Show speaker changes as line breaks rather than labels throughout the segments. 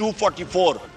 244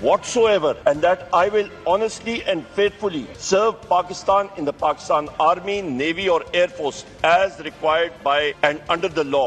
whatsoever, and that I will honestly and faithfully serve Pakistan in the Pakistan Army, Navy or Air Force as required by and under the law.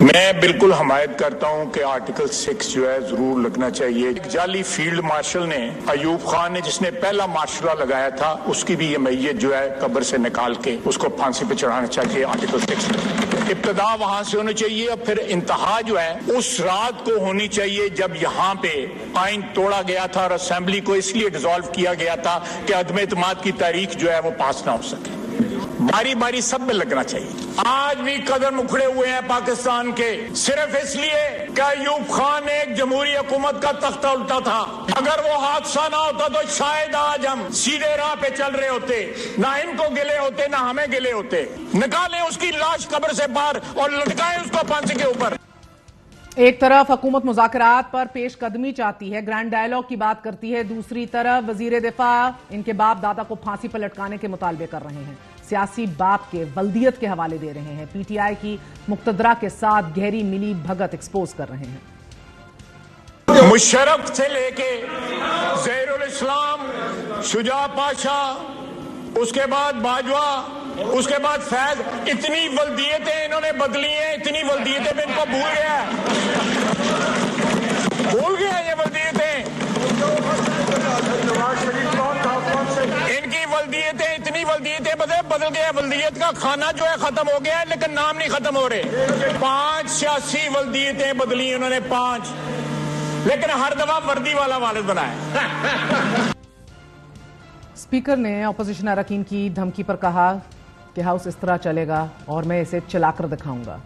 میں بالکل حمایت کرتا ہوں کہ article 6 جو ہے ضرور لگنا چاہیے. جعلی فیلڈ مارشل نے ایوب خان نے جس نے پہلا مارشلہ لگایا تھا اس کی بھی یہ میت جو ہے قبر سے نکال کے اس کو پھانسی پہ چڑھانا چاہیے. آرٹیکل 6 ابتدا وہاں سے ہونی چاہیے اور پھر انتہا جو ہے اس رات کو ہونی چاہیے جب یہاں پہ آئین توڑا گیا تھا اور اسمبلی کو اس لیے ڈیزالو کیا گیا تھا کہ عدم اعتماد کی تاریخ جو ہے وہ پاس نہ ہو سکے. باری باری سب میں لگنا چاہیے. آج بھی قدم اکھڑے ہوئے ہیں پاکستان کے صرف اس لیے کہ ایوب خان ایک جمہوری حکومت کا تختہ الٹا تھا. اگر وہ حادثہ نہ ہوتا تو شاید آج ہم سیدھے راہ پہ چل رہے ہوتے, نہ ان کو گلے ہوتے نہ ہمیں گلے ہوتے. نکالیں اس کی لاش قبر سے باہر اور لٹکائیں اس کو پھانسی کے اوپر.
ایک طرف حکومت مذاکرات پر پیش قدمی چاہتی ہے, گرینڈ ڈائیلاگ کی بات کرتی ہے, دوسری طرف وزیر دفاع ان کے باپ دادا کو پھانسی پر لٹکانے کے مطالبے کر رہے ہیں. سیاسی باپ کے ولدیت کے حوالے دے رہے ہیں. پی ٹی آئی کی مقتدرہ کے ساتھ گہری ملی بھگت ایکسپوز کر رہے ہیں.
مشرف سے لے کے ظہیر الاسلام, شجاع پاشا, اس کے بعد باجوہ, اس کے بعد فیض, اتنی ولدیتیں انہوں نے بدلی ہیں, اتنی ولدیتیں میں ان کو بھول گیا یہ ولدیتیں. ان کی ولدیتیں اتنی ولدیتیں بدل گئے. ولدیت کا کھانا جو ہے ختم ہو گیا ہے لیکن نام نہیں ختم ہو رہے. 5 سیاسی ولدیتیں بدلی انہوں نے, 5, لیکن ہر دفعہ وردی والا والد بنایا.
اسپیکر نے اپوزیشن اراکین کی دھمکی پر کہا کہ ہاؤس اس طرح چلے گا اور میں اسے چلا کر دکھاؤں گا.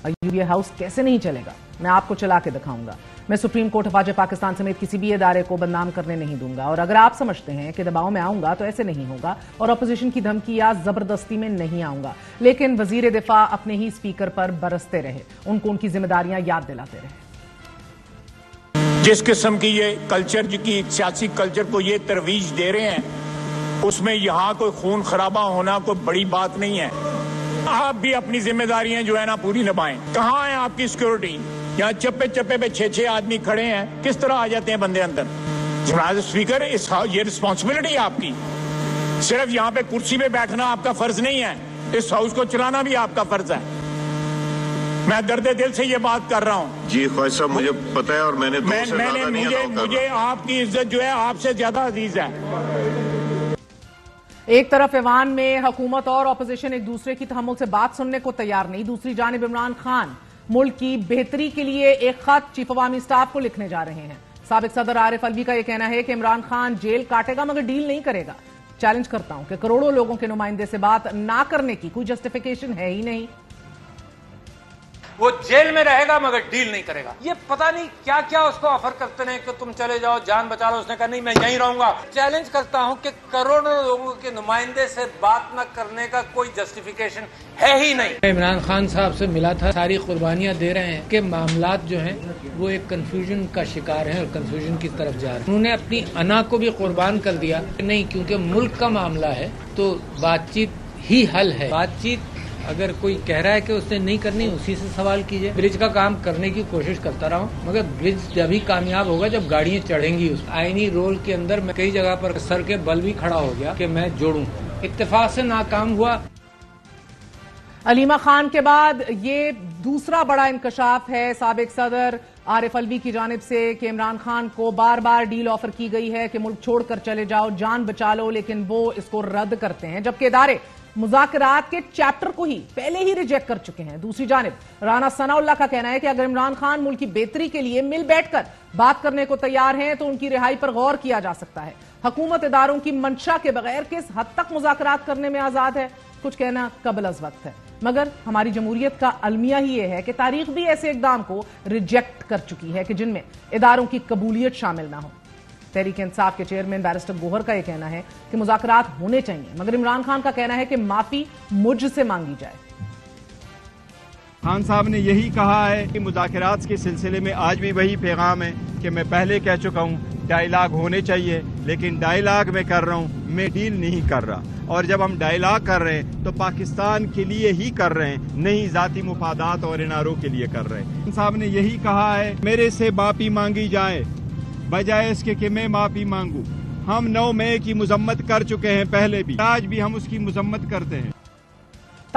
ایوب یہ ہاؤس کیسے نہیں چلے گا, میں آپ کو چلا کے دکھاؤں گا. میں سپریم کورٹ افواج پاکستان سمیت کسی بھی ادارے کو بدنام کرنے نہیں دوں گا, اور اگر آپ سمجھتے ہیں کہ دباؤ میں آؤں گا تو ایسے نہیں ہوگا اور اپوزیشن کی دھمکی یا زبردستی میں نہیں آؤں گا. لیکن وزیر دفاع اپنے ہی اسپیکر پر برستے رہے, ان کو ان کی ذمہ داریاں یاد دلاتے رہے.
جس قسم کی یہ کلچر کی سیاسی کلچر کو یہ ترویج دے رہے ہیں اس میں یہاں کوئی خون خرابہ ہونا کوئی بڑی بات نہیں ہے. آپ بھی اپنی ذمہ داریاں جو ہے نا پوری نبھائیں. کہاں ہے آپ کی سیکورٹی؟ یہاں چپے چپے پہ 6 آدمی کھڑے ہیں, کس طرح آ جاتے ہیں بندے اندر؟ جناب اسپیکر, یہ رسپانسبلٹی ہے آپ کی. صرف یہاں پہ کرسی پہ بیٹھنا آپ کا فرض نہیں ہے, اس ہاؤس کو چلانا بھی آپ کا فرض ہے. میں درد دل سے یہ بات کر رہا ہوں.
جی خواجہ صاحب, مجھے پتہ ہے اور میں نے
مجھے آپ کی عزت جو ہے آپ سے زیادہ عزیز ہے.
ایک طرف ایوان میں حکومت اور اپوزیشن ایک دوسرے کی تحمل سے بات سننے کو تیار نہیں, دوسری جانب عمران خان ملک کی بہتری کے لیے ایک خط چیف عوامی سٹاف کو لکھنے جا رہے ہیں. سابق صدر عارف الوی کا یہ کہنا ہے کہ عمران خان جیل کاٹے گا مگر ڈیل نہیں کرے گا. چیلنج کرتا ہوں کہ کروڑوں لوگوں کے نمائندے سے بات نہ کرنے کی کوئی جسٹیفیکیشن ہے ہی نہیں.
وہ جیل میں رہے گا مگر ڈیل نہیں کرے گا. یہ پتہ نہیں کیا کیا اس کو آفر کرتے ہیں کہ تم چلے جاؤ, جان بچا لو. اس نے کہا نہیں, میں یہیں رہوں گا. چیلنج کرتا ہوں کہ کروڑوں لوگوں کے نمائندے سے بات نہ کرنے کا کوئی جسٹیفیکیشن ہے ہی نہیں.
عمران خان صاحب سے ملا تھا, ساری قربانیاں دے رہے ہیں کہ معاملات جو ہیں وہ ایک کنفیوژن کا شکار ہیں اور کنفیوژن کی طرف جا رہے ہیں. انہوں نے اپنی انا کو بھی قربان کر دیا. نہیں, کیونکہ ملک کا معاملہ ہے تو بات چیت ہی حل ہے. بات چیت اگر کوئی کہہ رہا ہے کہ اس نے نہیں کرنی, اسی سے سوال کیجئے. برج کا کام کرنے کی کوشش کرتا رہا ہوں مگر برج جبھی کامیاب ہوگا جب گاڑیاں چڑھیں گی. اس آئینی رول کے اندر میں کئی جگہ پر سر کے بل بھی کھڑا ہو گیا کہ میں جوڑوں. اتفاق سے ناکام ہوا.
علیمہ خان کے بعد یہ دوسرا بڑا انکشاف ہے سابق صدر عارف الوی کی جانب سے کہ عمران خان کو بار بار ڈیل آفر کی گئی ہے کہ ملک چھوڑ کر چلے جاؤ, جان بچا لو, لیکن وہ اس کو رد کرتے ہیں جبکہ ادارے مذاکرات کے چیپٹر کو ہی پہلے ہی ریجیکٹ کر چکے ہیں. دوسری جانب رانا ثناء اللہ کا کہنا ہے کہ اگر عمران خان ملک کی بہتری کے لیے مل بیٹھ کر بات کرنے کو تیار ہیں تو ان کی رہائی پر غور کیا جا سکتا ہے. حکومت اداروں کی منشا کے بغیر کس حد تک مذاکرات کرنے میں آزاد ہے, کچھ کہنا قبل از وقت ہے. مگر ہماری جمہوریت کا المیہ ہی یہ ہے کہ تاریخ بھی ایسے اقدام کو ریجیکٹ کر چکی ہے کہ جن میں اداروں کی قبولیت شامل نہ ہو. تحریک انصاف کے چیئرمین بیرسٹر گوہر کا یہ کہنا ہے کہ مذاکرات ہونے چاہیے, مگر عمران خان کا کہنا ہے کہ معافی مجھ سے مانگی جائے.
خان صاحب نے یہی کہا ہے کہ مذاکرات کے سلسلے میں آج بھی وہی پیغام ہے کہ میں پہلے کہہ چکا ہوں ڈائیلاگ ہونے چاہیے, لیکن ڈائیلاگ میں کر رہا ہوں, میں ڈیل نہیں کر رہا. اور جب ہم ڈائیلاگ کر رہے ہیں تو پاکستان کے لیے ہی کر رہے ہیں, نہیں ذاتی مفادات اور اناروں کے لیے کر رہے ہیں. خان صاحب نے یہی کہا ہے میرے سے معافی مانگی جائے بجائے اس کے کہ میں معافی مانگوں. ہم 9 مئی کی مذمت کر چکے ہیں پہلے بھی, آج بھی ہم اس کی مذمت کرتے ہیں.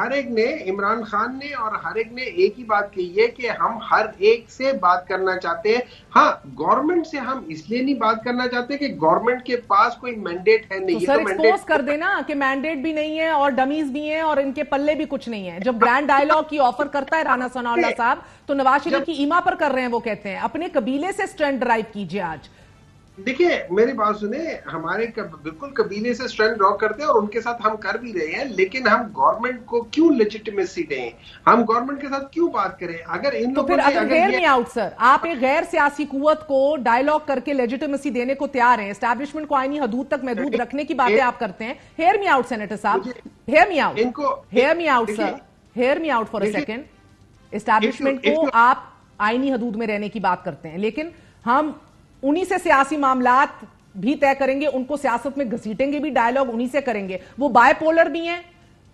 ہر ایک نے، عمران خان نے اور ہر ایک نے ایک ہی بات کہی ہے کہ ہم ہر ایک سے بات کرنا چاہتے ہیں. ہاں گورنمنٹ سے ہم اس لیے نہیں بات کرنا چاہتے کہ گورنمنٹ کے پاس کوئی مینڈیٹ ہے نہیں.
تو سر ایکسپوز کر دینا کہ مینڈیٹ بھی نہیں ہے اور ڈمیز بھی ہیں اور ان کے پلے بھی کچھ نہیں ہے. جب گرینڈ ڈائیلاگ کی آفر کرتا ہے رانا ثناء اللہ صاحب تو نواز شریف کی ایما پر کر رہے ہیں. وہ کہتے ہیں اپنے قبیلے سے اسٹرینتھ ڈرائیو کیجئے. آج
دیکھیں میری بات سنیں، ہمارے بالکل قبیلے سے اسٹرینتھ ڈرا کرتے ہیں اور ان کے ساتھ ہم کر بھی رہے ہیں، لیکن ہم گورنمنٹ کو کیوں لیجیٹیمیسی دیں؟ ہم گورنمنٹ کے ساتھ کیوں بات کریں؟ اگر ان
تو
لوگوں
پھر
نے
اگر غیر میں آؤٹ سر آپ ایک غیر سیاسی قوت کو ڈائیلاگ کر کے لیجیٹیمیسی دینے کو تیار ہیں، اسٹیبلشمنٹ کو آئینی حدود تک محدود رکھنے کی باتیں آپ کرتے ہیں. ہیئر می آؤٹ سینیٹر صاحب، hear me out, hear me out sir, hear me out for a second. Establishment کو آپ آئینی حدود میں رہنے کی بات کرتے ہیں، لیکن ہم انہی سے سیاسی معاملات بھی طے کریں گے، ان کو سیاست میں گھسیٹیں گے بھی، ڈائیلاگ انہی سے کریں گے. وہ بائی پولر بھی ہیں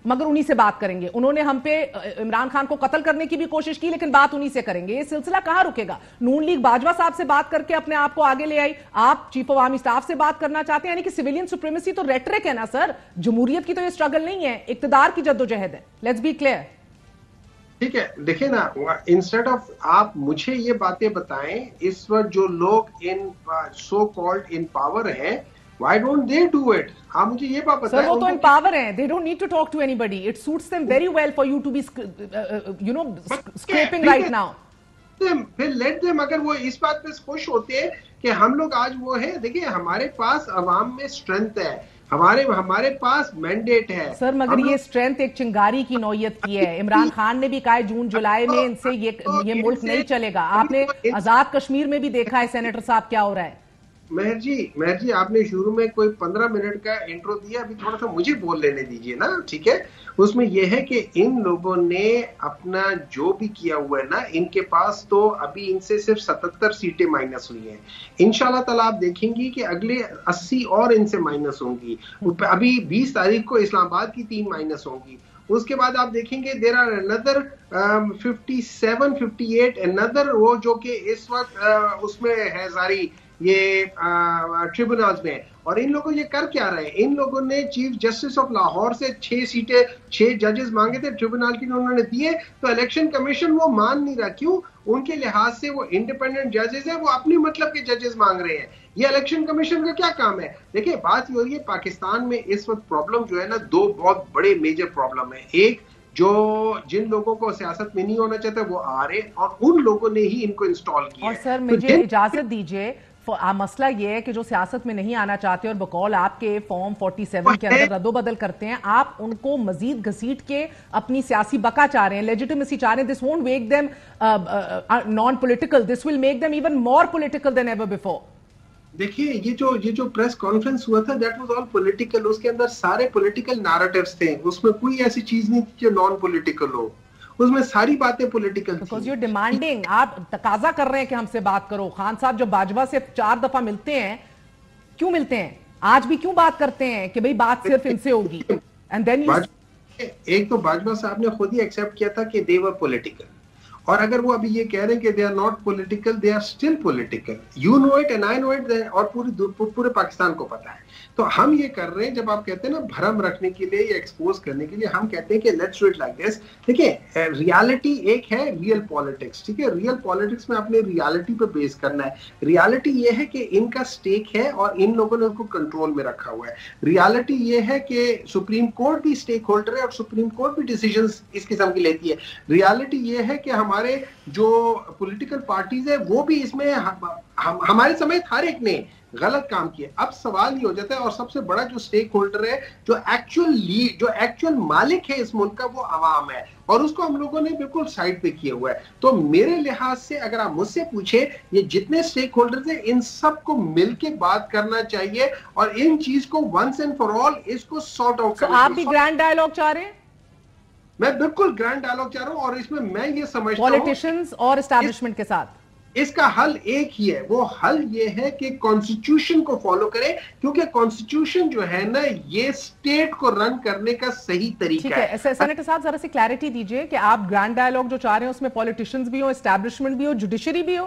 مگر انہی سے بات کریں گے. انہوں نے ہم پہ عمران خان کو قتل کرنے کی بھی کوشش کی لیکن بات انہی سے کریں گے. یہ سلسلہ کہاں رکے گا؟ نون لیگ باجوہ صاحب سے بات کر کے اپنے آپ کو آگے لے آئی، آپ چیف آف آرمی سٹاف سے بات کرنا چاہتے ہیں. یعنی کہ سویلین سپریمیسی تو ریٹرک ہے نا سر، جمہوریت کی تو یہ سٹرگل نہیں ہے، اقتدار کی جدوجہد ہے. Let's be clear.
ٹھیک ہے دیکھیں نا، انسٹیڈ آف آپ مجھے یہ باتیں بتائیں، اس وقت جو لوگ ان سو کالڈ ان پاور ہیں، why don't they do it؟ آپ مجھے یہ بات بتائیں.
سر وہ تو ان پاور ہیں، they don't need to talk to anybody. It suits them very well for you to be scraping right now.
پھر لیٹ دیم. اگر وہ اس بات پہ خوش ہوتے ہیں کہ ہم لوگ آج وہ ہیں، دیکھیں ہمارے پاس عوام میں سٹرینتھ ہے، ہمارے پاس مینڈیٹ ہے.
سر مگر یہ سٹرینتھ ایک چنگاری کی نوعیت کی ہے. عمران خان نے بھی کہا ہے جون جولائی میں ان سے یہ ملک نہیں چلے گا. آپ نے آزاد کشمیر میں بھی دیکھا ہے سینیٹر صاحب کیا ہو رہا ہے.
مہر جی آپ نے شروع میں کوئی 15 منٹ کا انٹرو دیا، ابھی تھوڑا سا مجھے بول لینے دیجئے نا. ٹھیک ہے، اس میں یہ ہے کہ ان لوگوں نے اپنا جو بھی کیا ہوا ہے نا، ان کے پاس تو ابھی ان سے صرف 77 سیٹیں مائنس ہوئی ہیں. انشاءاللہ تعالیٰ آپ دیکھیں گی کہ اگلے 80 اور ان سے مائنس ہوں گی. ابھی 20 تاریخ کو اسلام آباد کی 3 مائنس ہوں گی. اس کے بعد آپ دیکھیں گے دیر آر اندر 57 58 اندر وہ جو کہ اس وقت اس میں ہے ساری یہ ٹریبونلز میں. اور ان لوگوں یہ کر کیا رہے ہیں؟ ان لوگوں نے چیف جسٹس آف لاہور سے 6 سیٹیں 6 ججز مانگے تھے ٹریبونل کی، انہوں نے دیے. تو الیکشن کمیشن وہ مان نہیں رہا. کیوں؟ ان کے لحاظ سے وہ انڈیپینڈنٹ ججز ہیں، وہ اپنی مطلب کے ججز مانگ رہے ہیں. یہ الیکشن کمیشن کا کیا کام ہے؟ دیکھیں بات یہ ہو رہی ہے پاکستان میں اس وقت پرابلم جو ہے نا، 2 بہت بڑے میجر پرابلم ہیں. ایک جو جن لوگوں کو سیاست میں نہیں ہونا چاہتا وہ آ رہے، اور ان لوگوں نے ہی ان کو انسٹال کیا.
اور سر مجھے اجازت دیجئے، مسئلہ یہ ہے کہ جو سیاست میں نہیں آنا چاہتے اور بقول آپ کے فارم 47 کے اندر رد و بدل کرتے ہیں، آپ ان کو مزید گھسیٹ کے اپنی سیاسی بقا چاہ رہے ہیں، لیجیٹیمیسی چاہ رہے ہیں. This won't make them non political, this will make them even more political than ever before.
دیکھیے یہ جو پریس کانفرنس ہوا تھا دیٹ واز آل پولیٹیکل. اس کے اندر سارے پولیٹیکل نیریٹیوز تھے، اس میں کوئی ایسی چیز نہیں تھی جو نان پولیٹیکل ہو. اس میں ساری باتیں پولیٹیکل تھیں.
Because you're demanding، آپ تقاضا کر رہے ہیں کہ ہم سے بات کرو. خان صاحب جب باجوہ سے 4 دفعہ ملتے ہیں، کیوں ملتے ہیں؟ آج بھی کیوں بات کرتے ہیں کہ بھئی بات صرف ان سے ہوگی؟ And then
ایک تو باجوہ صاحب نے خود ہی ایکسیپٹ کیا تھا کہ they were political. اور اگر وہ ابھی یہ کہہ رہے ہیں کہ they are not political, they are still political. You know it and I know it، اور پورے پاکستان کو پتا ہے. تو ہم یہ کر رہے ہیں، جب آپ کہتے ہیں نا بھرم رکھنے کے لیے یا ایکسپوز کرنے کے لیے، ہم کہتے ہیں کہ let's do it like this. دیکھیں ریالٹی ایک ہے ریئل پالیٹکس. ٹھیک ہے، ریئل پالیٹکس میں اپنے ریالٹی پہ بیس کرنا ہے. ریالٹی یہ ہے کہ ان کا سٹیک ہے اور ان لوگوں نے ان کو کنٹرول میں رکھا ہوا ہے. ریالٹی یہ ہے کہ سپریم کورٹ بھی سٹیک ہولڈر ہے اور سپریم کورٹ بھی ڈیسیژنز اس قسم کی لیتی ہے. ریالٹی یہ ہے کہ ہمارے جو پولیٹیکل پارٹیز ہیں وہ بھی اس میں ہمارے سمیت ہر ایک نے غلط کام کیا. اب سوال یہ ہو جاتا ہے، اور سب سے بڑا جو سٹیک ہولڈر ہے، جو ایکچوئل مالک ہے اس ملک کا، وہ عوام ہے، اور اس کو ہم لوگوں نے بالکل سائڈ پہ کیا ہوا ہے. تو میرے لحاظ سے اگر آپ مجھ سے پوچھیں، یہ جتنے سٹیک ہولڈرز ہیں ان سب کو مل کے بات کرنا چاہیے اور ان چیز کو ونس اینڈ فار آل اس کو سارٹ آؤٹ کرنا.
آپ بھی گرینڈ ڈائیلاگ چاہ رہے ہیں؟
میں بالکل گرینڈ ڈائیلاگ چاہ رہا ہوں، اور اس میں یہ سمجھتا ہوں
پولیٹیشنز اور اسٹیبلشمنٹ کے ساتھ
اس کا حل ایک ہی ہے. وہ حل یہ ہے کہ کانسٹیٹیوشن کو فالو کرے، کیونکہ کانسٹیٹیوشن جو ہے نا یہ اسٹیٹ کو رن کرنے کا صحیح طریقہ ہے.
ٹھیک ہے سینیٹر صاحب ذرا سی کلیئرٹی دیجئے کہ آپ گرینڈ ڈائیلاگ جو چاہ رہے ہیں اس میں پولیٹیشنز بھی ہو، اسٹیبلشمنٹ بھی ہو، جوڈیشری بھی ہو.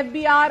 FBR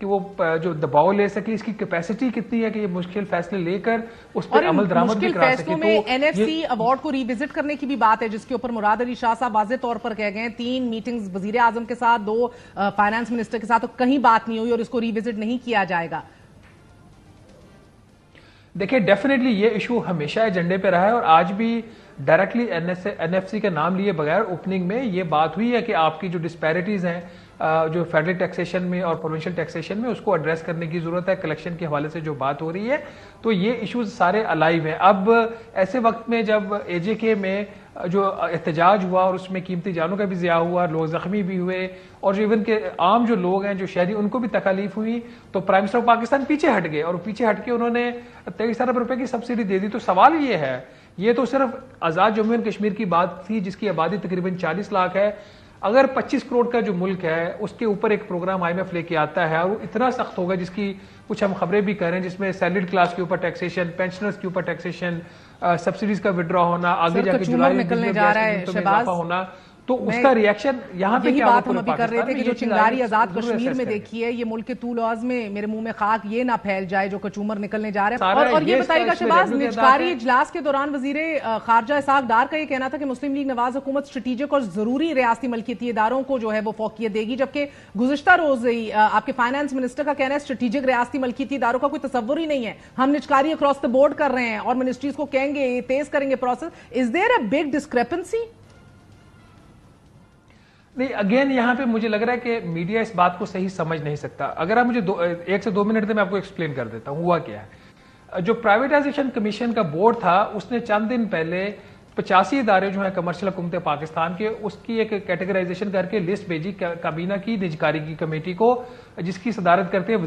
کہ وہ جو دباؤ لے سکے, اس کی کیپیسٹی کتنی ہے کہ یہ مشکل فیصلے لے کر اس پر عمل درآمد بھی کرا سکے.
میں این ایف سی ایوارڈ کو ری وزٹ کرنے کی بھی بات ہے, جس کے اوپر مراد علی شاہ صاحب واضح طور پر کہہ گئے ہیں 3 میٹنگز وزیر اعظم کے ساتھ, 2 فائنانس منسٹر کے ساتھ, تو کہیں بات نہیں ہوئی اور اس کو ری وزٹ نہیں کیا جائے گا.
دیکھیں ڈیفینیٹلی یہ ایشو ہمیشہ ایجنڈے پہ رہا ہے, اور آج بھی ڈائریکٹلی این ایف سی کا نام لیے بغیر اوپننگ میں یہ بات ہوئی ہے کہ آپ کی جو ڈسپیرٹیز ہیں جو فیڈرل ٹیکسیشن میں اور پروونشل ٹیکسیشن میں, اس کو ایڈریس کرنے کی ضرورت ہے. کلیکشن کے حوالے سے جو بات ہو رہی ہے تو یہ ایشوز سارے الائیو ہیں. اب ایسے وقت میں جب اے جے کے میں جو احتجاج ہوا اور اس میں قیمتی جانوں کا بھی ضیاع ہوا, لوگ زخمی بھی ہوئے, اور جو ایون کے عام جو لوگ ہیں جو شہری ان کو بھی تکالیف ہوئی, تو پرائم منسٹر آف پاکستان پیچھے ہٹ گئے, اور پیچھے ہٹ کے انہوں نے 23 ارب روپے کی سبسڈی دے دی. تو سوال یہ ہے, یہ تو صرف آزاد جموں اینڈ کشمیر کی بات تھی جس کی آبادی تقریباً 40 لاکھ ہے. اگر 25 کروڑ کا جو ملک ہے اس کے اوپر ایک پروگرام آئی ایم ایف لے کے آتا ہے, اور وہ اتنا سخت ہوگا جس کی کچھ ہم خبریں بھی کر رہے ہیں, جس میں سیلریڈ کلاس کے اوپر ٹیکسیشن, پینشنرز کے اوپر ٹیکسیشن, سبسڈیز کا ودرا ہونا, آگے جا کے جولائی میں
نکلنے جا رہا ہے
اضافہ ہونا, تو اس کا ریاکشن یہاں پہ کیا
بات ہم ابھی کر رہے تھے کہ جو چنگاری آزاد کشمیر میں دیکھی ہے, یہ ملک کے طول و عرض میں میرے منہ میں خاک یہ نہ پھیل جائے جو کچومر نکلنے جا رہے ہیں. اور یہ بتائیے گا شہباز, نجکاری اجلاس کے دوران وزیر خارجہ اسحاق ڈار کا یہ کہنا تھا کہ مسلم لیگ نواز حکومت اسٹریٹجک اور ضروری ریاستی ملکیتی اداروں کو جو ہے وہ فوقیت دے گی, جبکہ گزشتہ روز آپ کے فائنانس منسٹر کا کہنا ہے اسٹریٹجک ریاستی ملکیتی اداروں کا کوئی تصور ہی نہیں ہے, ہم نجکاری اکراس دا بورڈ کر رہے ہیں اور منسٹریز کو کہیں گے تیز کریں گے process. Is there a big discrepancy?
نہیں, اگین یہاں پہ مجھے لگ رہا ہے کہ میڈیا اس بات کو صحیح سمجھ نہیں سکتا. اگر آپ مجھے 1 سے 2 منٹ دیں میں آپ کو ایکسپلین کر دیتا ہوں ہوا کیا ہے. جو پرائیویٹائزیشن کمیشن کا بورڈ تھا اس نے چند دن پہلے 85 ادارے جو ہیں کمرشل حکومت پاکستان کے, اس کی ایک کیٹیگرائزیشن کر کے لسٹ بھیجی کابینہ کی نجکاری کی کمیٹی کو, جس کی صدارت کرتے ہیں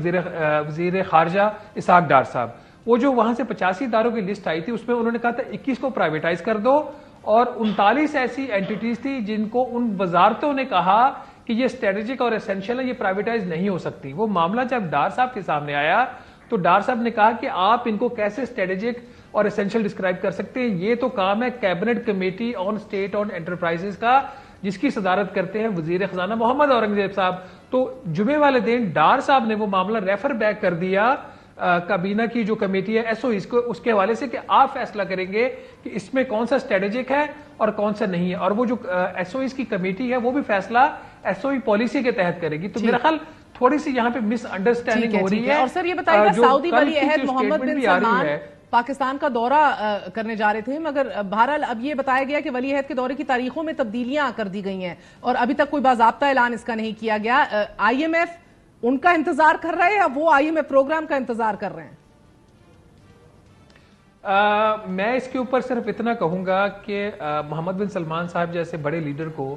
وزیر خارجہ اسحاق ڈار صاحب. وہ جو وہاں سے 85 اداروں کی لسٹ آئی تھی اس میں انہوں نے کہا تھا 21 کو پرائیویٹائز کر دو, اور 39 ایسی اینٹیٹیز تھی جن کو ان وزارتوں نے کہا کہ یہ اسٹریٹجک اور اسینشل ہے, یہ پرائیویٹائز نہیں ہو سکتی. وہ معاملہ جب ڈار صاحب کے سامنے آیا تو ڈار صاحب نے کہا کہ آپ ان کو کیسے اسٹریٹجک اور اسینشل ڈسکرائب کر سکتے ہیں, یہ تو کام ہے cabinet committee on state on enterprises کا, جس کی صدارت کرتے ہیں وزیر خزانہ محمد اورنگزیب صاحب. تو جمعے والے دن ڈار صاحب نے وہ معاملہ ریفر بیک کر دیا کابینہ کی جو کمیٹی ہے ایس او ایز کو, اس کے حوالے سے کہ آپ فیصلہ کریں گے کہ اس میں کون سا اسٹریٹجک ہے اور کون سا نہیں ہے, اور وہ جو ایس او ایز کی کمیٹی ہے وہ بھی فیصلہ ایس او ای پالیسی کے تحت کرے گی. تو میرا خیال تھوڑی سی یہاں پہ مس انڈرسٹینڈنگ ہو رہی ہے.
اور سر یہ بتائیے گا, سعودی ولی عہد محمد بن سلمان پاکستان کا دورہ کرنے جا رہے تھے, مگر بہرحال اب یہ بتایا گیا کہ ولی عہد کے دورے کی تاریخوں میں تبدیلیاں کر دی گئی ہیں, اور ابھی تک کوئی باضابطہ اعلان اس کا نہیں کیا گیا. آئی ایم ایف ان کا انتظار کر رہے ہیں یا وہ آئی ایم ایف پروگرام کا انتظار کر رہے ہیں؟
میں اس کے اوپر صرف اتنا کہوں گا کہ محمد بن سلمان صاحب جیسے بڑے لیڈر کو,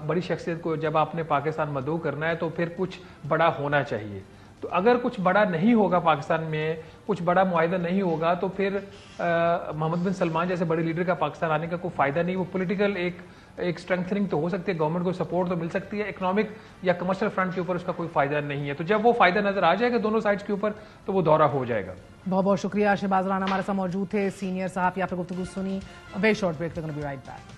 بڑی شخصیت کو جب آپ نے پاکستان مدعو کرنا ہے تو پھر کچھ بڑا ہونا چاہیے. تو اگر کچھ بڑا نہیں ہوگا پاکستان میں, کچھ بڑا معاہدہ نہیں ہوگا, تو پھر محمد بن سلمان جیسے بڑے لیڈر کا پاکستان آنے کا کوئی فائدہ نہیں. وہ پولیٹیکل ایک اسٹرینتھنگ تو ہو سکتی ہے, گورنمنٹ کو سپورٹ تو مل سکتی ہے, اکنامک یا کمرشل فرنٹ کے اوپر اس کا کوئی فائدہ نہیں ہے. تو جب وہ فائدہ نظر آ جائے گا دونوں سائڈز کے اوپر تو وہ دورہ ہو جائے گا.
بہت بہت شکریہ. شہباز رانا ہمارے ساتھ موجود تھے, سینئر صحافی, آپ نے گفتگو سنی. Very short break, we're going to be right back.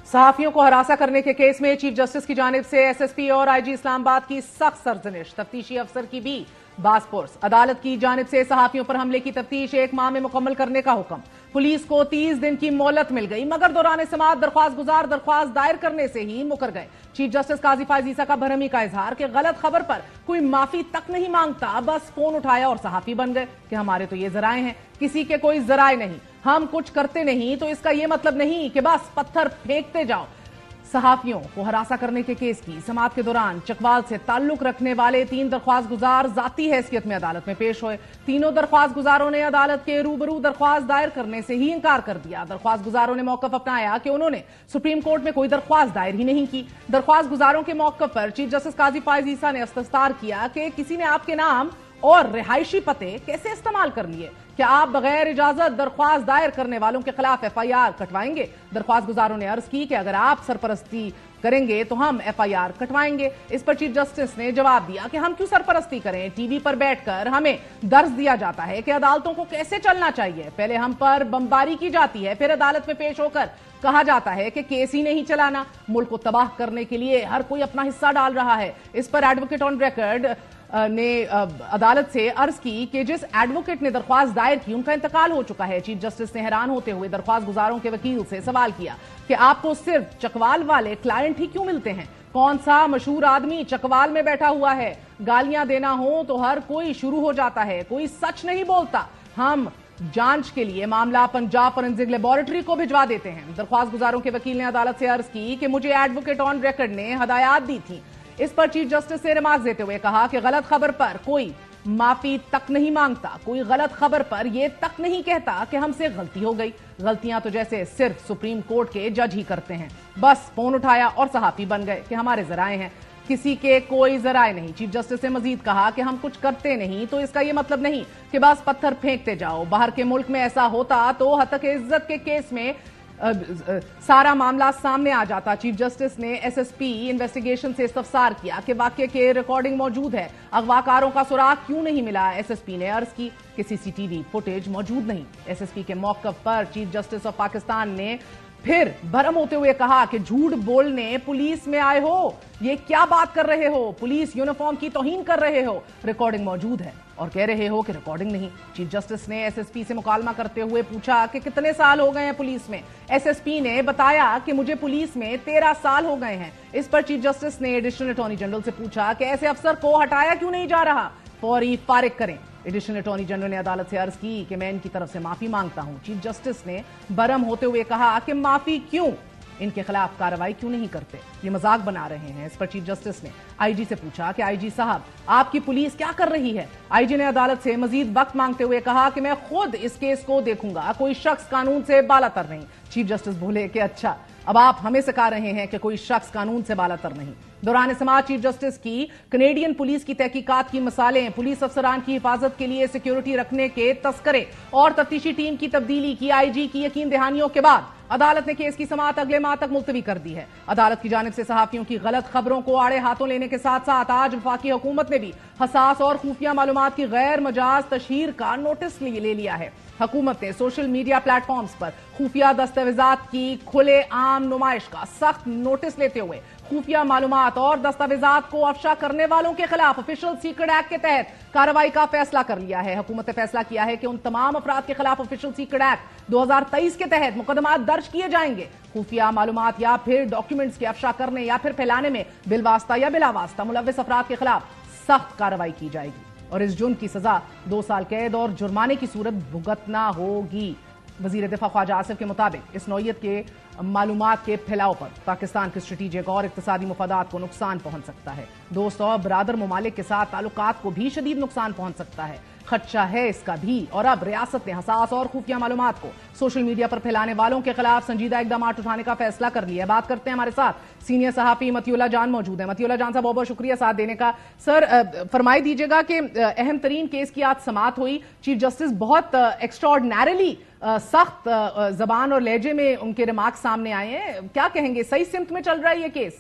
صحافیوں کو ہراساں کرنے کے کیس میں چیف جسٹس کی جانب سے ایس ایس پی اور آئی جی اسلام آباد کی سخت سرزنش, تفتیشی افسر کی بھی باز پرس. عدالت کی جانب سے صحافیوں پر حملے کی تفتیش 1 ماہ میں مکمل کرنے کا حکم. پولیس کو 30 دن کی مہلت مل گئی, مگر دوران سماعت درخواست گزار درخواست دائر کرنے سے ہی مکر گئے. چیف جسٹس قاضی فائز عیسیٰ کا بھرمی کا اظہار کہ غلط خبر پر کوئی معافی تک نہیں مانگتا, بس فون اٹھایا اور صحافی بن گئے کہ ہمارے تو یہ ذرائع ہیں, کسی کے کوئی ذرائع نہیں, ہم کچھ کرتے نہیں, تو اس کا یہ مطلب نہیں کہ بس پتھر پھینکتے جاؤ. صحافیوں کو ہراساں کرنے کے کیس کی سماعت کے دوران چکوال سے تعلق رکھنے والے 3 درخواست گزار ذاتی حیثیت میں عدالت میں پیش ہوئے. تینوں درخواست گزاروں نے عدالت کے روبرو درخواست دائر کرنے سے ہی انکار کر دیا. درخواست گزاروں نے موقف اپنایا کہ انہوں نے سپریم کورٹ میں کوئی درخواست دائر ہی نہیں کی. درخواست گزاروں کے موقف پر چیف جسٹس قاضی فائز عیسیٰ نے استفسار کیا کہ کسی نے آپ کے نام اور رہائشی پتے کیسے استعمال کر لیے, کیا آپ بغیر اجازت درخواست دائر کرنے والوں کے خلاف ایف آئی آر کٹوائیں گے؟ درخواست گزاروں نے عرض کی کہ اگر آپ سرپرستی کریں گے تو ہم FIR کٹوائیں گے۔ اس پر چیف جسٹس نے جواب دیا کہ ہم کیوں سرپرستی کریں، ٹی وی پر بیٹھ کر ہمیں درس دیا جاتا ہے کہ عدالتوں کو کیسے چلنا چاہیے، پہلے ہم پر بمباری کی جاتی ہے، پھر عدالت میں پیش ہو کر کہا جاتا ہے کہ کیس ہی نہیں چلانا، ملک کو تباہ کرنے کے لیے ہر کوئی اپنا حصہ ڈال رہا ہے۔ اس پر ایڈوکیٹ آن ریکارڈ نے عدالت سے عرض کی کہ جس ایڈوکیٹ نے درخواست دائر کی ان کا انتقال ہو چکا ہے۔ چیف جسٹس نے حیران ہوتے ہوئے درخواست گزاروں کے وکیل سے سوال کیا کہ آپ کو صرف چکوال والے کلائنٹ ہی کیوں ملتے ہیں؟ کون سا مشہور آدمی چکوال میں بیٹھا ہوا ہے؟ گالیاں دینا ہو تو ہر کوئی شروع ہو جاتا ہے، کوئی سچ نہیں بولتا۔ ہم جانچ کے لیے معاملہ پنجاب فورینسک لیبارٹری کو بھجوا دیتے ہیں۔ درخواست گزاروں کے وکیل نے عدالت سے عرض کی کہ مجھے ایڈوکیٹ آن ریکارڈ نے ہدایات دی تھی۔ اس پر چیف جسٹس نے ریمارکس دیتے ہوئے کہا کہ غلط خبر پر کوئی معافی تک نہیں مانگتا، کوئی غلط خبر پر یہ تک نہیں کہتا کہ ہم سے غلطی ہو گئی۔ غلطیاں تو جیسے صرف سپریم کورٹ کے جج ہی کرتے ہیں، بس فون اٹھایا اور صحافی بن گئے کہ ہمارے ذرائع ہیں، کسی کے کوئی ذرائع نہیں۔ چیف جسٹس نے مزید کہا کہ ہم کچھ کرتے نہیں تو اس کا یہ مطلب نہیں کہ بس پتھر پھینکتے جاؤ۔ باہر کے ملک میں ایسا ہوتا تو ہتک عزت کے کیس میں سارا معاملہ سامنے آ جاتا۔ چیف جسٹس نے SSP انویسٹیگیشن سے استفسار کیا کہ واقعے کے ریکارڈنگ موجود ہے، اغواکاروں کا سراغ کیوں نہیں ملا؟ SSP نے عرض کی کہ CCTV فوٹیج موجود نہیں۔ SSP کے موقف پر چیف جسٹس آف پاکستان نے پھر برہم ہوتے ہوئے کہا کہ جھوٹ بولنے پولیس میں آئے ہو، یہ کیا بات کر رہے ہو؟ پولیس یونیفارم کی توہین کر رہے ہو، ریکارڈنگ موجود ہے اور کہہ رہے ہو کہ ریکارڈنگ نہیں۔ چیف جسٹس نے SSP سے مکالمہ کرتے ہوئے پوچھا کہ کتنے سال ہو گئے ہیں پولیس میں؟ SSP نے بتایا کہ مجھے پولیس میں 13 سال ہو گئے ہیں۔ اس پر چیف جسٹس نے ایڈیشنل اٹارنی جنرل سے پوچھا کہ ایسے افسر کو ہٹایا کیوں نہیں جا رہا، فوری فارغ کریں۔ ایڈیشنل اٹارنی جنرل نے عدالت سے عرض کی کہ میں ان کی طرف سے معافی مانگتا ہوں۔ چیف جسٹس نے برہم ہوتے ہوئے کہا کہ معافی کیوں، ان کے خلاف کارروائی کیوں نہیں کرتے، یہ مذاق بنا رہے ہیں۔ اس پر چیف جسٹس نے IG سے پوچھا کہ IG صاحب آپ کی پولیس کیا کر رہی ہے؟ IG نے عدالت سے مزید وقت مانگتے ہوئے کہا کہ میں خود اس کیس کو دیکھوں گا، کوئی شخص قانون سے بالاتر نہیں۔ چیف جسٹس بولے کہ اچھا، اب آپ ہمیں سکھا رہے ہیں کہ کوئی شخص قانون سے بالاتر نہیں۔ دوران سماعت چیف جسٹس کی کینیڈین پولیس کی تحقیقات کی مثالیں، پولیس افسران کی حفاظت کے لیے سیکیورٹی رکھنے کے تذکرے اور تفتیشی ٹیم کی تبدیلی کی IG کی یقین دہانیوں کے بعد عدالت نے کیس کی سماعت اگلے ماہ تک ملتوی کر دی ہے۔ عدالت کی جانب سے صحافیوں کی غلط خبروں کو آڑے ہاتھوں لینے کے ساتھ ساتھ آج وفاقی حکومت نے بھی حساس اور خفیہ معلومات کی غیر مجاز تشہیر کا نوٹس لے لیا ہے۔ حکومت نے سوشل میڈیا پلیٹ فارمز پر خفیہ دستاویزات کی کھلے عام نمائش کا سخت نوٹس لیتے ہوئے خفیہ معلومات اور دستاویزات کو افشا کرنے والوں کے خلاف آفیشل سیکرٹ ایکٹ کے تحت کارروائی کا فیصلہ کر لیا ہے۔ حکومت نے فیصلہ کیا ہے کہ ان تمام افراد کے خلاف آفیشل سیکرٹ ایکٹ 2023 کے تحت مقدمات درج کیے جائیں گے۔ خفیہ معلومات یا پھر ڈاکیومنٹس کے افشا کرنے یا پھر پھیلانے میں بالواسطہ یا بلا واسطہ ملوث افراد کے خلاف سخت کارروائی کی جائے گی اور اس جرم کی سزا 2 سال قید اور جرمانے کی صورت بھگتنا ہوگی۔ وزیر دفاع خواجہ آصف کے مطابق اس نوعیت کے معلومات کے پھیلاؤ پر پاکستان کے اسٹریٹجک اور اقتصادی مفادات کو نقصان پہنچ سکتا ہے۔ دوست اور برادر ممالک کے ساتھ تعلقات کو بھی شدید نقصان پہنچ سکتا ہے، خدشہ ہے اس کا بھی، اور اب ریاست نے حساس اور خفیہ معلومات کو سوشل میڈیا پر پھیلانے والوں کے خلاف سنجیدہ اقدامات اٹھانے کا فیصلہ کر لیا ہے۔ بات کرتے ہیں، ہمارے ساتھ سینئر صحافی متی اللہ جان موجود ہیں۔ متی اللہ جان صاحب، بہت بہت شکریہ ساتھ دینے کا۔ سر، فرمائی دیجیے گا کہ اہم ترین کیس کی آج سماعت ہوئی، چیف جسٹس بہت ایکسٹراڈنریلی سخت زبان اور لہجے میں ان کے ریمارکس سامنے آئے ہیں، کیا کہیں گے، صحیح سمت میں چل رہا ہے یہ کیس؟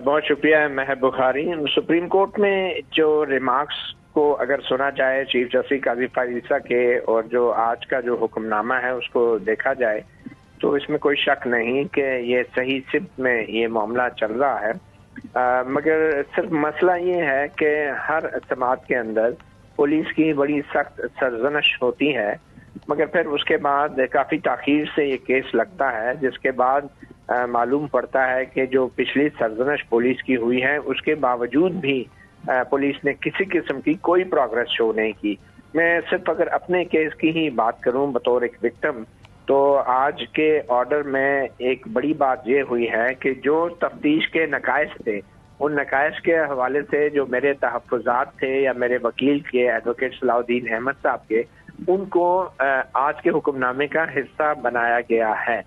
بہت شکریہ مہر بخاری۔ سپریم کورٹ میں جو ریمارکس کو اگر سنا جائے چیف جسٹس قاضی فائز عیسیٰ کے اور جو آج کا جو حکم نامہ ہے اس کو دیکھا جائے تو اس میں کوئی شک نہیں کہ یہ صحیح سمت میں یہ معاملہ چل رہا ہے، مگر صرف مسئلہ یہ ہے کہ ہر سماعت کے اندر پولیس کی بڑی سخت سرزنش ہوتی ہے، مگر پھر اس کے بعد کافی تاخیر سے یہ کیس لگتا ہے، جس کے بعد معلوم پڑتا ہے کہ جو پچھلی سرزنش پولیس کی ہوئی ہے اس کے باوجود بھی پولیس نے کسی قسم کی کوئی پروگریس شو نہیں کی۔ میں صرف اگر اپنے کیس کی ہی بات کروں بطور ایک وکٹم، تو آج کے آرڈر میں ایک بڑی بات یہ ہوئی ہے کہ جو تفتیش کے نقائص تھے، ان نقائص کے حوالے سے جو میرے تحفظات تھے یا میرے وکیل کے ایڈوکیٹ صلاح الدین احمد صاحب کے، ان کو آج کے حکم نامے کا حصہ بنایا گیا ہے،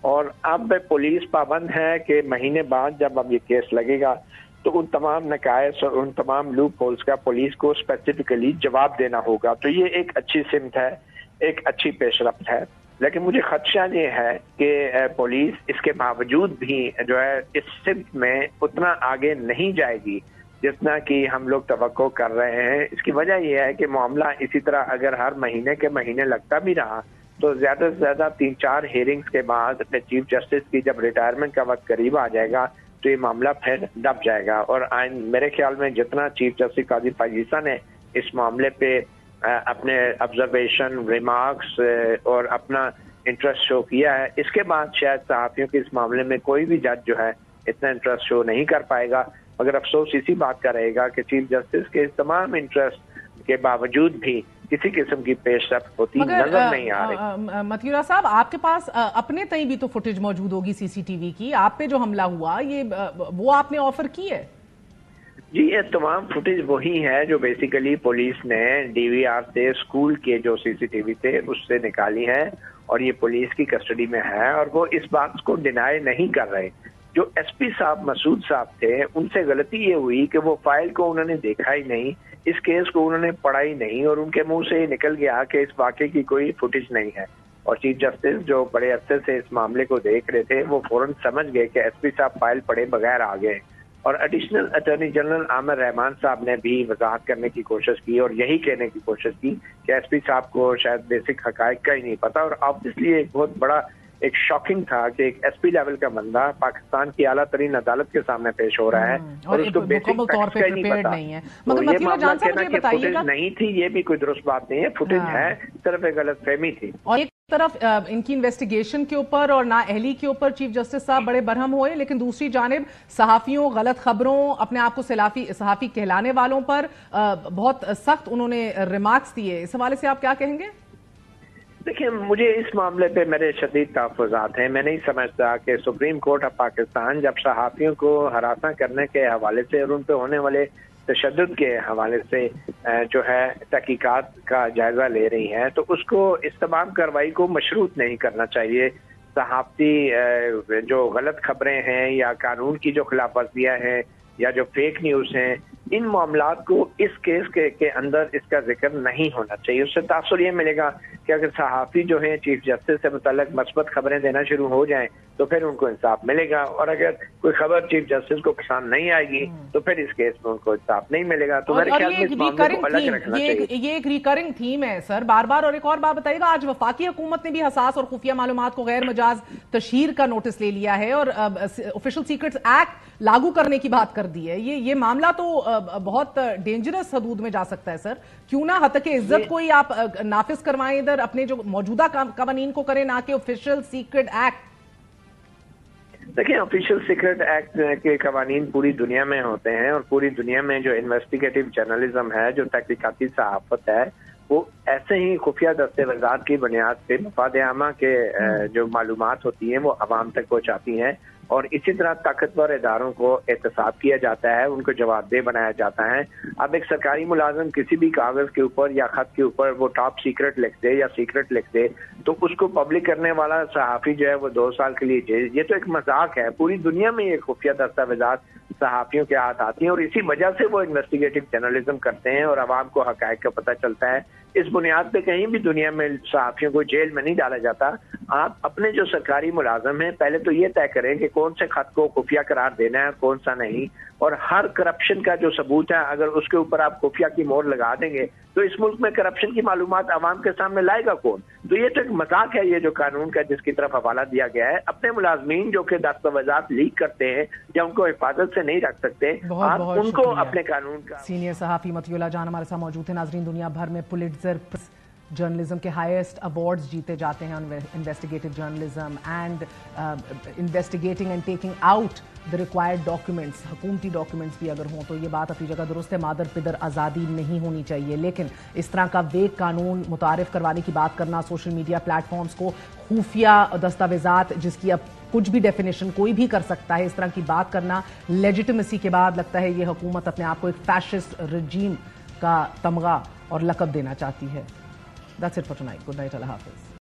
اور اب پولیس پابند ہے کہ مہینے بعد جب اب یہ کیس لگے گا تو ان تمام نقائص اور ان تمام لوپ ہولز کا پولیس کو اسپیسیفکلی جواب دینا ہوگا۔ تو یہ ایک اچھی سمت ہے، ایک اچھی پیش رفت ہے۔ لیکن مجھے خدشہ یہ ہے کہ پولیس اس کے باوجود بھی جو ہے اس سمت میں اتنا آگے نہیں جائے گی جتنا کہ ہم لوگ توقع کر رہے ہیں. اس کی وجہ یہ ہے کہ معاملہ اسی طرح اگر ہر مہینے کے مہینے لگتا بھی رہا تو زیادہ سے زیادہ 3-4 ہیئرنگز کے بعد چیف جسٹس کی جب ریٹائرمنٹ کا وقت قریب آ جائے گا تو یہ معاملہ پھر دب جائے گا. اور میرے خیال میں جتنا چیف جسٹس قاضی فائز عیسیٰ نے اس معاملے پہ اپنے آبزرویشن ریمارکس اور اپنا انٹرسٹ شو کیا ہے, اس کے بعد شاید صحافیوں کے اس معاملے میں کوئی بھی جج جو ہے اتنا انٹرسٹ شو نہیں کر پائے گا. مگر افسوس اسی بات کا رہے گا کہ چیف جسٹس کے تمام انٹرسٹ کے باوجود بھی کسی قسم کی پیش رفت ہوتی نظر نہیں آ رہی.
متیورا صاحب, آپ کے پاس اپنے تئیں بھی تو فوٹیج موجود ہوگی سی سی ٹی وی کی, آپ پہ جو حملہ ہوا یہ وہ آپ نے آفر کی ہے؟
جی, یہ تمام فوٹیج وہی ہے جو بیسیکلی پولیس نے ڈی وی آر سے اسکول کے جو سی سی ٹی وی تھے اس سے نکالی ہے اور یہ پولیس کی کسٹڈی میں ہے, اور وہ اس بات کو ڈینائی نہیں کر رہے. جو ایس پی صاحب مسعود صاحب تھے ان سے غلطی یہ ہوئی کہ وہ فائل کو انہوں نے دیکھا ہی نہیں, اس کیس کو انہوں نے پڑھا ہی نہیں, اور ان کے منہ سے یہ نکل گیا کہ اس واقعے کی کوئی فوٹیج نہیں ہے. اور چیف جسٹس جو بڑے عرصے سے اس معاملے کو دیکھ رہے تھے وہ فوراً سمجھ گئے کہ ایس پی صاحب فائل پڑھے بغیر آ گئے. اور ایڈیشنل اٹارنی جنرل عامر رحمان صاحب نے بھی وضاحت کرنے کی کوشش کی اور یہی کہنے کی کوشش کی کہ ایس پی صاحب کو شاید بیسک حقائق کا ہی نہیں پتا. اور آبویسلی ایک بہت بڑا ایک شاکنگ تھا کہ ایک ایس پی لیول کا بندہ پاکستان کی اعلیٰ ترین عدالت کے سامنے پیش ہو رہا ہے اور اس کو بیسک فیکٹس کا ہی نہیں پتا. تو یہ معاملہ کہنا کہ فوٹیج نہیں تھی یہ بھی کوئی درست بات نہیں ہے, فوٹیج ہے, صرف ایک غلط فہمی تھی.
اور ایک طرف ان کی انویسٹیگیشن کے اوپر اور نااہلی کے اوپر چیف جسٹس صاحب بڑے برہم ہوئے, لیکن دوسری جانب صحافیوں, غلط خبروں, اپنے آپ کو صحافی کہلانے والوں پر بہت سخت انہوں نے ریمارکس دیے. اس حوالے سے آپ کیا کہیں گے؟
دیکھیں, مجھے اس معاملے پہ میرے شدید تحفظات ہیں. میں نہیں سمجھتا کہ سپریم کورٹ آف پاکستان جب صحافیوں کو ہراساں کرنے کے حوالے سے اور ان پہ ہونے والے تشدد کے حوالے سے جو ہے تحقیقات کا جائزہ لے رہی ہے تو اس کو اس تمام کارروائی کو مشروط نہیں کرنا چاہیے. صحافتی جو غلط خبریں ہیں یا قانون کی جو خلاف ورزیاں ہیں یا جو فیک نیوز ہیں, ان معاملات کو اس کیس کے اندر اس کا ذکر نہیں ہونا چاہیے. اس سے تاثر یہ ملے گا کہ اگر صحافی جو ہیں چیف جسٹس سے متعلق مثبت خبریں دینا شروع ہو جائیں تو پھر ان کو انصاف ملے گا, اور اگر کوئی خبر چیف جسٹس کو پسند نہیں آئے گی تو پھر اس کیس میں ان کو انصاف نہیں ملے گا. تو میرے خیال میں اس معاملے کو الگ رکھنا چاہیے.
یہ ایک ریکرنگ تھیم ہے سر, بار بار. اور ایک اور بات بتائیے گا, آج وفاقی حکومت نے بھی حساس اور خفیہ معلومات کو غیر مجاز تشہیر کا نوٹس لے لیا ہے اور آفیشل سیکرٹس ایکٹ لاگو کرنے کی بات کر دی ہے. یہ معاملہ تو بہت ڈینجرس حدود میں جا سکتا ہے سر. کیوں نہ حد تک عزت کو ہی آپ نافذ کروائیں ادھر, اپنے جو موجودہ قوانین کو کریں, نہ کہ آفیشل سیکرٹ ایکٹ.
دیکھیں, آفیشل سیکرٹ ایکٹ کے قوانین پوری دنیا میں ہوتے ہیں اور پوری دنیا میں جو انویسٹیگیٹو جرنلزم ہے, جو تحقیقاتی صحافت ہے, وہ ایسے ہی خفیہ دستاویزات کی بنیاد پہ مفاد عامہ کے جو معلومات ہوتی ہیں وہ عوام تک پہنچاتی ہیں, اور اسی طرح طاقتور اداروں کو احتساب کیا جاتا ہے, ان کو جواب دہ بنایا جاتا ہے. اب ایک سرکاری ملازم کسی بھی کاغذ کے اوپر یا خط کے اوپر وہ ٹاپ سیکرٹ لکھ دے یا سیکرٹ لکھ دے تو اس کو پبلک کرنے والا صحافی جو ہے وہ 2 سال کے لیے جیل. یہ تو ایک مذاق ہے. پوری دنیا میں یہ خفیہ دستاویزات صحافیوں کے ہاتھ آتی ہیں اور اسی وجہ سے وہ انویسٹیگیٹو جرنلزم کرتے ہیں اور عوام کو حقائق کا پتہ چلتا ہے. اس بنیاد پہ کہیں بھی دنیا میں صحافیوں کو جیل میں نہیں ڈالا جاتا. آپ اپنے جو سرکاری ملازم ہیں پہلے تو یہ طے کریں کہ کون سے خط کو خفیہ قرار دینا ہے کون سا نہیں, اور ہر کرپشن کا جو ثبوت ہے اگر اس کے اوپر آپ خفیہ کی مہر لگا دیں گے تو اس ملک میں کرپشن کی معلومات عوام کے سامنے لائے گا کون؟ تو یہ تو ایک مذاق ہے یہ جو قانون کا جس کی طرف حوالہ دیا گیا ہے. اپنے ملازمین جو کہ دستاویزات لیک کرتے ہیں یا ان کو حفاظت سے نہیں رکھ سکتے, آپ ان کو اپنے قانون کا.
سینئر صحافی متی اللہ جان ہمارے ساتھ موجود ہیں. ناظرین, دنیا بھر میں پولیٹزر جرنلزم کے ہائیسٹ ایوارڈز جیتے جاتے ہیں, investigative journalism and investigating and taking out the required documents. حکومتی ڈاکیومنٹس بھی اگر ہوں تو یہ بات اپنی جگہ درست ہے, مادر پدر آزادی نہیں ہونی چاہیے, لیکن اس طرح کا ویگ قانون متعارف کروانے کی بات کرنا, سوشل میڈیا پلیٹ فارمز کو خفیہ دستاویزات جس کی اب کچھ بھی ڈیفینیشن کوئی بھی کر سکتا ہے, اس طرح کی بات کرنا لیجیٹمیسی کے بعد لگتا ہے یہ حکومت اپنے آپ کو ایک فیشسٹ رجیم کا تمغہ اور لقب دینا چاہتی ہے. That's it for tonight. Good night. Allah Hafiz.